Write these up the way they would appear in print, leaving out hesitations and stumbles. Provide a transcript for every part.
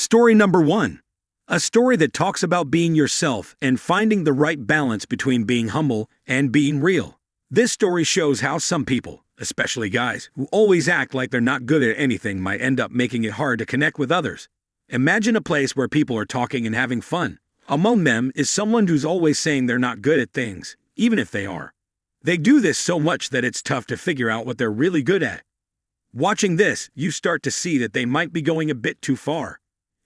Story number 1. A story that talks about being yourself and finding the right balance between being humble and being real. This story shows how some people, especially guys, who always act like they're not good at anything might end up making it hard to connect with others. Imagine a place where people are talking and having fun. Among them is someone who's always saying they're not good at things, even if they are. They do this so much that it's tough to figure out what they're really good at. Watching this, you start to see that they might be going a bit too far.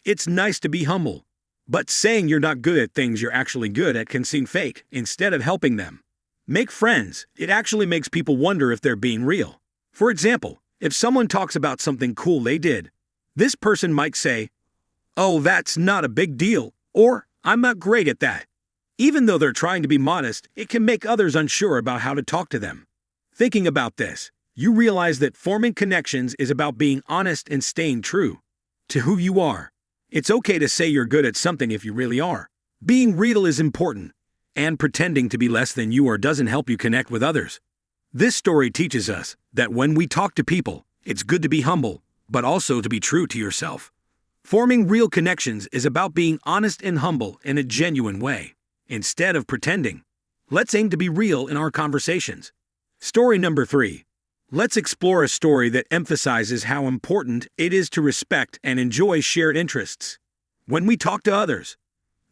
It's nice to be humble, but saying you're not good at things you're actually good at can seem fake instead of helping them. Make friends. It actually makes people wonder if they're being real. For example, if someone talks about something cool they did, this person might say, "Oh, that's not a big deal," or "I'm not great at that." Even though they're trying to be modest, it can make others unsure about how to talk to them. Thinking about this, you realize that forming connections is about being honest and staying true to who you are. It's okay to say you're good at something if you really are. Being real is important, and pretending to be less than you are doesn't help you connect with others. This story teaches us that when we talk to people, it's good to be humble, but also to be true to yourself. Forming real connections is about being honest and humble in a genuine way, instead of pretending. Let's aim to be real in our conversations. Story number 3. Let's explore a story that emphasizes how important it is to respect and enjoy shared interests when we talk to others.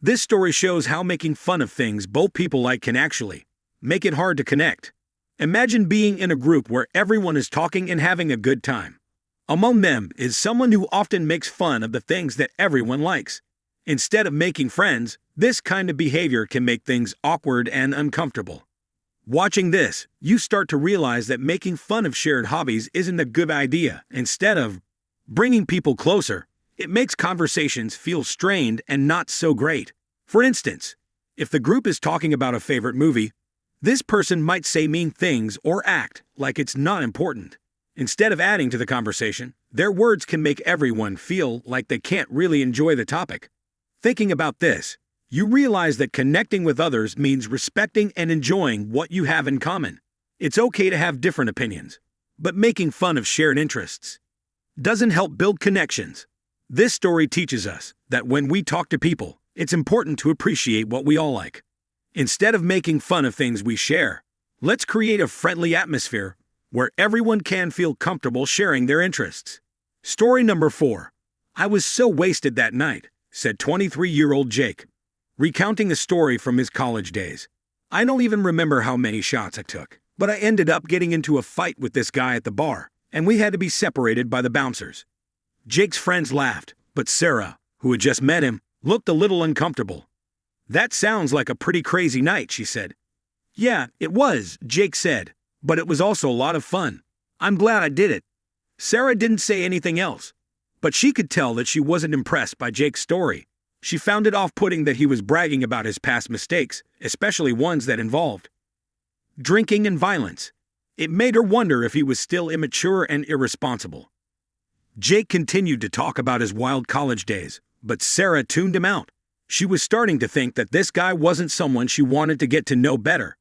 This story shows how making fun of things both people like can actually make it hard to connect. Imagine being in a group where everyone is talking and having a good time. Among them is someone who often makes fun of the things that everyone likes. Instead of making friends, this kind of behavior can make things awkward and uncomfortable. Watching this, you start to realize that making fun of shared hobbies isn't a good idea. Instead of bringing people closer, it makes conversations feel strained and not so great. For instance, if the group is talking about a favorite movie, this person might say mean things or act like it's not important. Instead of adding to the conversation, their words can make everyone feel like they can't really enjoy the topic. Thinking about this, you realize that connecting with others means respecting and enjoying what you have in common. It's okay to have different opinions, but making fun of shared interests doesn't help build connections. This story teaches us that when we talk to people, it's important to appreciate what we all like. Instead of making fun of things we share, let's create a friendly atmosphere where everyone can feel comfortable sharing their interests. Story number 4. I was so wasted that night, said 23-year-old Jake, recounting a story from his college days. I don't even remember how many shots I took, but I ended up getting into a fight with this guy at the bar, and we had to be separated by the bouncers. Jake's friends laughed, but Sarah, who had just met him, looked a little uncomfortable. That sounds like a pretty crazy night, she said. Yeah, it was, Jake said, but it was also a lot of fun. I'm glad I did it. Sarah didn't say anything else, but she could tell that she wasn't impressed by Jake's story. She found it off-putting that he was bragging about his past mistakes, especially ones that involved drinking and violence. It made her wonder if he was still immature and irresponsible. Jake continued to talk about his wild college days, but Sarah tuned him out. She was starting to think that this guy wasn't someone she wanted to get to know better.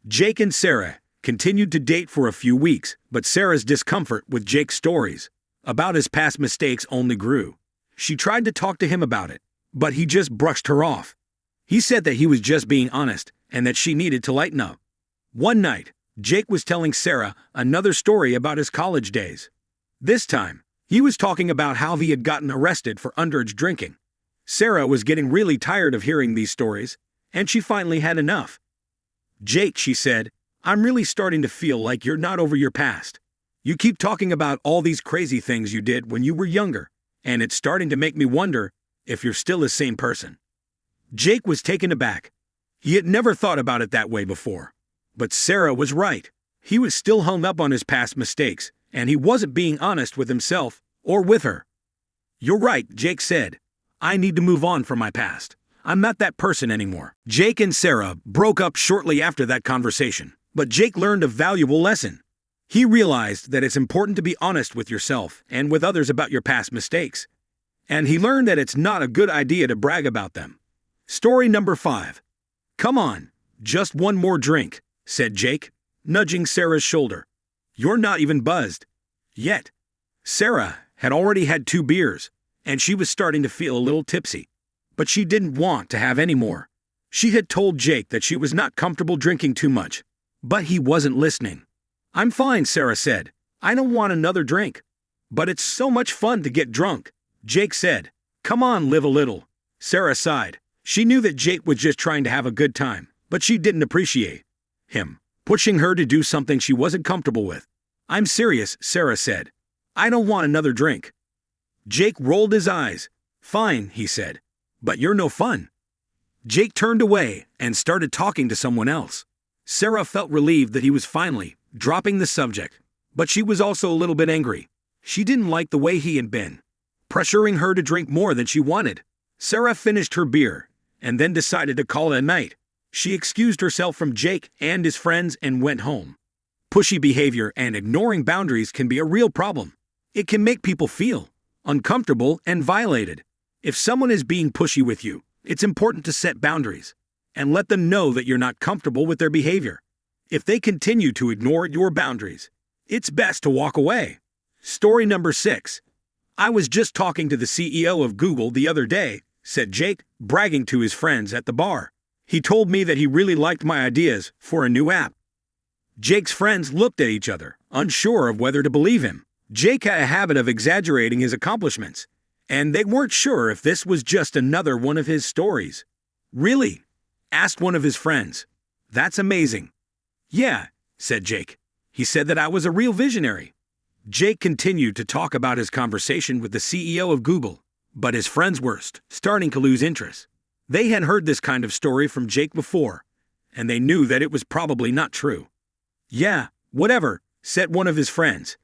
Jake and Sarah continued to date for a few weeks, but Sarah's discomfort with Jake's stories about his past mistakes only grew. She tried to talk to him about it, but he just brushed her off. He said that he was just being honest and that she needed to lighten up. One night, Jake was telling Sarah another story about his college days. This time, he was talking about how he had gotten arrested for underage drinking. Sarah was getting really tired of hearing these stories, and she finally had enough. Jake, she said, I'm really starting to feel like you're not over your past. You keep talking about all these crazy things you did when you were younger, and it's starting to make me wonder if you're still the same person. Jake was taken aback. He had never thought about it that way before. But Sarah was right. He was still hung up on his past mistakes, and he wasn't being honest with himself or with her. You're right, Jake said. I need to move on from my past. I'm not that person anymore. Jake and Sarah broke up shortly after that conversation, but Jake learned a valuable lesson. He realized that it's important to be honest with yourself and with others about your past mistakes. And he learned that it's not a good idea to brag about them. Story number 5. Come on, just one more drink, said Jake, nudging Sarah's shoulder. You're not even buzzed yet. Sarah had already had 2 beers, and she was starting to feel a little tipsy. But she didn't want to have any more. She had told Jake that she was not comfortable drinking too much, but he wasn't listening. "I'm fine," Sarah said. "I don't want another drink." "But it's so much fun to get drunk," Jake said. "Come on, live a little." Sarah sighed. She knew that Jake was just trying to have a good time, but she didn't appreciate him pushing her to do something she wasn't comfortable with. "I'm serious," Sarah said. "I don't want another drink." Jake rolled his eyes. "Fine," he said. "But you're no fun." Jake turned away and started talking to someone else. Sarah felt relieved that he was finally dropping the subject, but she was also a little bit angry. She didn't like the way he had been pressuring her to drink more than she wanted. Sarah finished her beer and then decided to call it a night. She excused herself from Jake and his friends and went home. Pushy behavior and ignoring boundaries can be a real problem. It can make people feel uncomfortable and violated. If someone is being pushy with you, it's important to set boundaries and let them know that you're not comfortable with their behavior. If they continue to ignore your boundaries, it's best to walk away. Story number 6. "I was just talking to the CEO of Google the other day," said Jake, bragging to his friends at the bar. "He told me that he really liked my ideas for a new app." Jake's friends looked at each other, unsure of whether to believe him. Jake had a habit of exaggerating his accomplishments, and they weren't sure if this was just another one of his stories. "Really?" asked one of his friends. "That's amazing." "Yeah," said Jake. "He said that I was a real visionary." Jake continued to talk about his conversation with the CEO of Google, but his friends were starting to lose interest. They had heard this kind of story from Jake before, and they knew that it was probably not true. "Yeah, whatever," said one of his friends.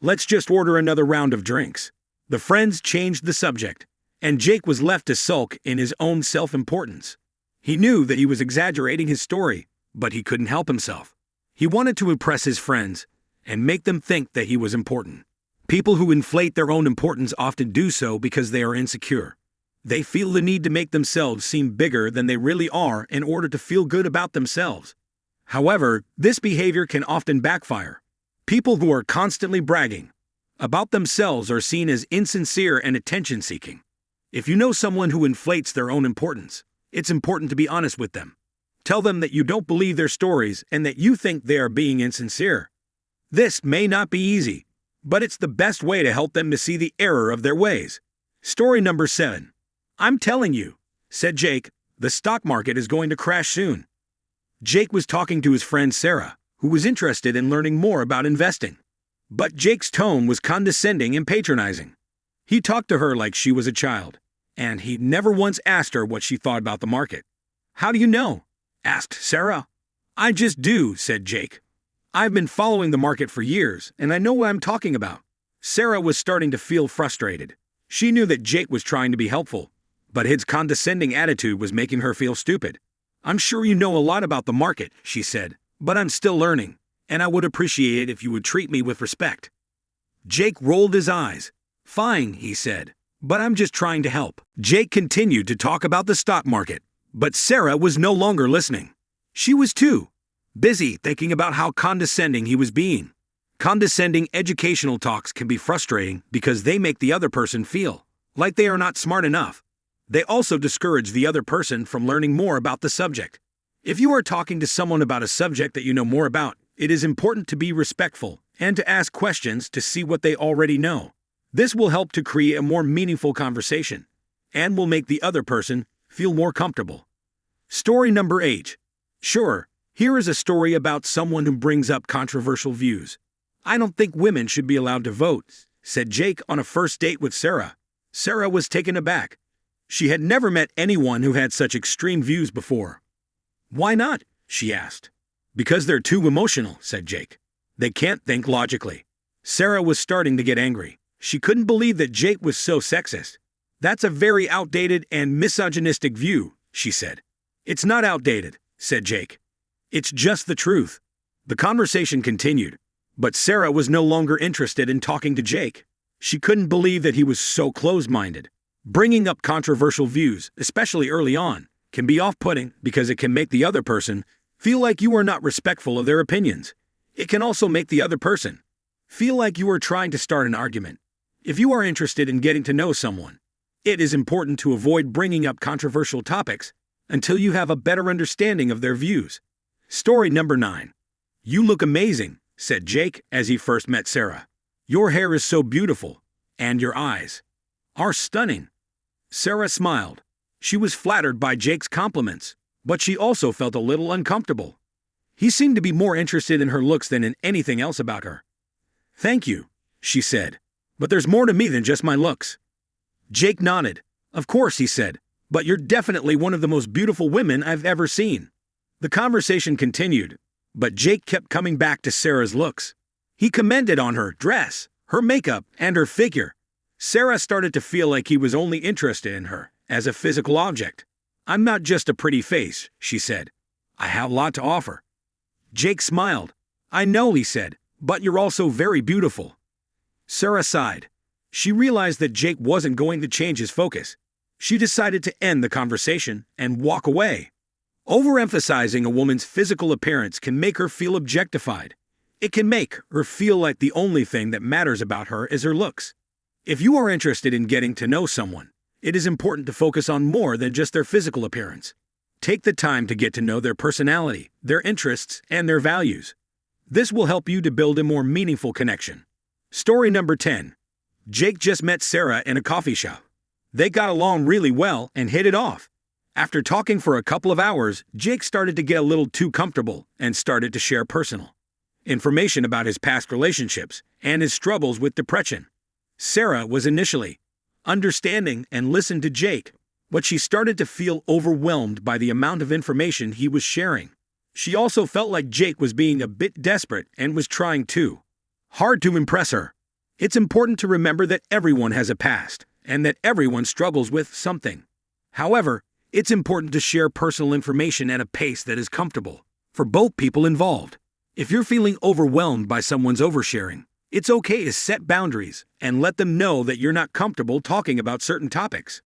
"Let's just order another round of drinks." The friends changed the subject, and Jake was left to sulk in his own self-importance. He knew that he was exaggerating his story, but he couldn't help himself. He wanted to impress his friends and make them think that he was important. People who inflate their own importance often do so because they are insecure. They feel the need to make themselves seem bigger than they really are in order to feel good about themselves. However, this behavior can often backfire. People who are constantly bragging about themselves are seen as insincere and attention-seeking. If you know someone who inflates their own importance, it's important to be honest with them. Tell them that you don't believe their stories and that you think they are being insincere. This may not be easy, but it's the best way to help them to see the error of their ways. Story number 7. "I'm telling you," said Jake, "the stock market is going to crash soon." Jake was talking to his friend Sarah, who was interested in learning more about investing. But Jake's tone was condescending and patronizing. He talked to her like she was a child, and he never once asked her what she thought about the market. "How do you know?" asked Sarah. "I just do," said Jake. "I've been following the market for years, and I know what I'm talking about." Sarah was starting to feel frustrated. She knew that Jake was trying to be helpful, but his condescending attitude was making her feel stupid. "I'm sure you know a lot about the market," she said, "but I'm still learning, and I would appreciate it if you would treat me with respect." Jake rolled his eyes. "Fine," he said, "but I'm just trying to help." Jake continued to talk about the stock market, but Sarah was no longer listening. She was too busy thinking about how condescending he was being. Condescending educational talks can be frustrating because they make the other person feel like they are not smart enough. They also discourage the other person from learning more about the subject. If you are talking to someone about a subject that you know more about, it is important to be respectful and to ask questions to see what they already know. This will help to create a more meaningful conversation and will make the other person feel more comfortable. Story number 8. Sure, here is a story about someone who brings up controversial views. "I don't think women should be allowed to vote," said Jake on a first date with Sarah. Sarah was taken aback. She had never met anyone who had such extreme views before. "Why not?" she asked. "Because they're too emotional," said Jake. "They can't think logically." Sarah was starting to get angry. She couldn't believe that Jake was so sexist. "That's a very outdated and misogynistic view," she said. "It's not outdated," said Jake. "It's just the truth." The conversation continued, but Sarah was no longer interested in talking to Jake. She couldn't believe that he was so closed-minded. Bringing up controversial views, especially early on, can be off-putting because it can make the other person feel like you are not respectful of their opinions. It can also make the other person feel like you are trying to start an argument, If you are interested in getting to know someone, it is important to avoid bringing up controversial topics until you have a better understanding of their views. Story number 9. You look amazing, said Jake as he first met Sarah. Your hair is so beautiful, and your eyes are stunning. Sarah smiled. She was flattered by Jake's compliments, but she also felt a little uncomfortable. He seemed to be more interested in her looks than in anything else about her. Thank you, she said, but there's more to me than just my looks. Jake nodded. Of course, he said, but you're definitely one of the most beautiful women I've ever seen. The conversation continued, but Jake kept coming back to Sarah's looks. He commented on her dress, her makeup, and her figure. Sarah started to feel like he was only interested in her as a physical object. I'm not just a pretty face, she said. I have a lot to offer. Jake smiled. I know, he said, but you're also very beautiful. Sarah sighed. She realized that Jake wasn't going to change his focus. She decided to end the conversation and walk away. Overemphasizing a woman's physical appearance can make her feel objectified. It can make her feel like the only thing that matters about her is her looks. If you are interested in getting to know someone, it is important to focus on more than just their physical appearance. Take the time to get to know their personality, their interests, and their values. This will help you to build a more meaningful connection. Story number 10. Jake just met Sarah in a coffee shop. They got along really well and hit it off. After talking for a couple of hours, Jake started to get a little too comfortable and started to share personal information about his past relationships and his struggles with depression. Sarah was initially understanding and listened to Jake, but she started to feel overwhelmed by the amount of information he was sharing. She also felt like Jake was being a bit desperate and was trying too hard to impress her. It's important to remember that everyone has a past and that everyone struggles with something. However, it's important to share personal information at a pace that is comfortable for both people involved. If you're feeling overwhelmed by someone's oversharing, it's okay to set boundaries and let them know that you're not comfortable talking about certain topics.